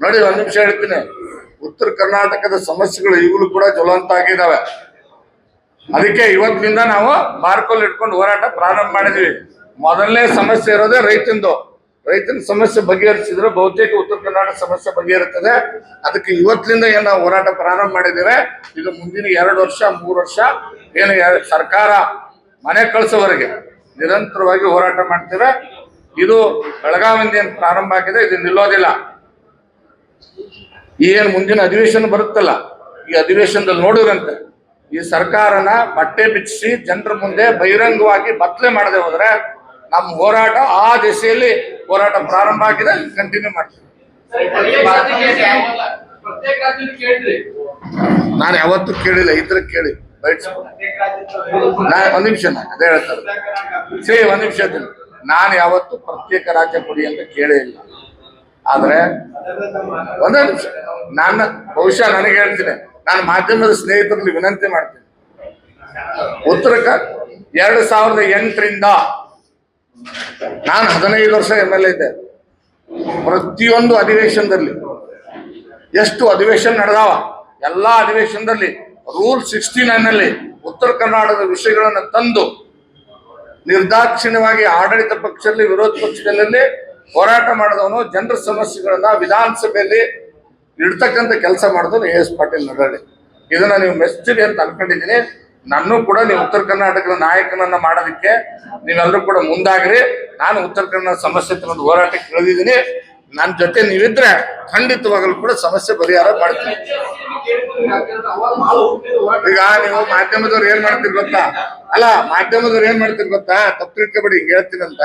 ನೋಡಿ, ಒಂದ್ ನಿಮಿಷ ಹೇಳ್ತೀನಿ. ಉತ್ತರ ಕರ್ನಾಟಕದ ಸಮಸ್ಯೆಗಳು ಈಗಲೂ ಕೂಡ ಜ್ವಲಂತ ಆಗಿದ್ದಾವೆ. ಅದಕ್ಕೆ ಇವತ್ತಿನಿಂದ ನಾವು ಮಾರ್ಕೋಲ್ ಇಟ್ಕೊಂಡು ಹೋರಾಟ ಪ್ರಾರಂಭ ಮಾಡಿದ್ವಿ. ಮೊದಲನೇ ಸಮಸ್ಯೆ ಇರೋದೇ ರೈತನ ಸಮಸ್ಯೆ ಬಗೆಹರಿಸಿದ್ರೆ ಬಹುತೇಕ ಉತ್ತರ ಕರ್ನಾಟಕ ಸಮಸ್ಯೆ ಬಗೆಹರುತ್ತದೆ. ಅದಕ್ಕೆ ಇವತ್ತಿನಿಂದ ಏನ್ ನಾವು ಹೋರಾಟ ಪ್ರಾರಂಭ ಮಾಡಿದ್ದೇವೆ, ಇದು ಮುಂದಿನ 2 ವರ್ಷ 3 ವರ್ಷ ಏನು ಸರ್ಕಾರ ಮನೆ ಕಳಿಸೋವರೆಗೆ ನಿರಂತರವಾಗಿ ಹೋರಾಟ ಮಾಡ್ತೇವೆ. ಇದು ಬೆಳಗಾವಿಯಿಂದ ಏನು ಪ್ರಾರಂಭ ಆಗಿದೆ, ಇದು ನಿಲ್ಲೋದಿಲ್ಲ. ಏನ್ ಮುಂದಿನ ಅಧಿವೇಶನ ಬರುತ್ತಲ್ಲ, ಈ ಅಧಿವೇಶನದಲ್ಲಿ ನೋಡಿದ್ರಂತೆ ಈ ಸರ್ಕಾರನ ಬಟ್ಟೆ ಬಿಚ್ಚಿಸಿ ಜನರ ಮುಂದೆ ಬಹಿರಂಗವಾಗಿ ಬತ್ತಲೆ ಮಾಡದೆ ಹೋದ್ರೆ ನಮ್ಮ ಹೋರಾಟ ಆ ದಿಸೆಯಲ್ಲಿ ಹೋರಾಟ ಪ್ರಾರಂಭ ಆಗಿದೆ, ಕಂಟಿನ್ಯೂ ಮಾಡ್ತೀವಿ. ನಾನು ಯಾವತ್ತೂ ಕೇಳಿಲ್ಲ, ಇದ್ರ ಕೇಳಿ ಒಂದ್ ನಿಮಿಷ ಅದೇ ಹೇಳ್ತಾರೆ. ಒಂದ್ ನಿಮಿಷ, ನಾನು ಯಾವತ್ತು ಪ್ರತ್ಯೇಕ ರಾಜ್ಯ ಕೊಡಿ ಅಂತ ಕೇಳೇ ಇಲ್ಲ. ಆದ್ರೆ ಒಂದೇ ನಿಮಿಷ, ನಾನು ಬಹುಶಃ ನನಗೆ ಹೇಳ್ತೀನಿ, ನಾನು ಮಾಧ್ಯಮದ ಸ್ನೇಹಿತರಲ್ಲಿ ವಿನಂತಿ ಮಾಡ್ತೀನಿ. ಉತ್ತರ 2008ರಿಂದ ನಾನು 15 ವರ್ಷ MLA ಇದ್ದೆ. ಪ್ರತಿಯೊಂದು ಅಧಿವೇಶನದಲ್ಲಿ ಎಷ್ಟು ಅಧಿವೇಶನ ನಡೆದಾವ, ಎಲ್ಲಾ ಅಧಿವೇಶನದಲ್ಲಿ ರೂಲ್ 69ನಲ್ಲಿ ಉತ್ತರ ಕರ್ನಾಟಕದ ವಿಷಯಗಳನ್ನು ತಂದು ನಿರ್ದಾಕ್ಷಿಣ್ಯವಾಗಿ ಆಡಳಿತ ಪಕ್ಷದಲ್ಲಿ ವಿರೋಧ ಪಕ್ಷದಲ್ಲಿ ಹೋರಾಟ ಮಾಡಿದವನು, ಜನರ ಸಮಸ್ಯೆಗಳನ್ನ ವಿಧಾನಸಭೆಯಲ್ಲಿ ಇಡ್ತಕ್ಕಂಥ ಕೆಲಸ ಮಾಡಿದವನು AS ಪಾಟೀಲ್ ನಡಹಳ್ಳಿ. ಇದನ್ನ ನೀವು ಮೆಚ್ಚಿರಿ ಅಂತ ಅನ್ಕೊಂಡಿದ್ದೀನಿ. ನನ್ನೂ ಕೂಡ ನೀವು ಉತ್ತರ ಕರ್ನಾಟಕದ ನಾಯಕನನ್ನ ಮಾಡೋದಕ್ಕೆ ನೀವೆಲ್ಲರೂ ಕೂಡ ಮುಂದಾಗ್ರಿ. ನಾನು ಉತ್ತರ ಕನ್ನಡ ಸಮಸ್ಯೆ ತಗೊಂಡು ಹೋರಾಟಕ್ಕೆ ಇಳಿದಿದ್ದೀನಿ. ನನ್ನ ಜೊತೆ ನೀವಿದ್ರೆ ಖಂಡಿತವಾಗಲೂ ಕೂಡ ಸಮಸ್ಯೆ ಪರಿಹಾರ ಮಾಡ್ತೀನಿ. ಈಗ ನೀವು ಮಾಧ್ಯಮದವ್ರು ಏನ್ ಮಾಡ್ತೀರಿ ಗೊತ್ತಾ, ಮಾಧ್ಯಮದವ್ರು ಏನ್ ಮಾಡ್ತೀರಿ ಗೊತ್ತಾ, ತಪ್ಪು ತಿಳ್ಕೊಬೇಡಿ, ಹಿಂಗ್ ಹೇಳ್ತೀನಂತ.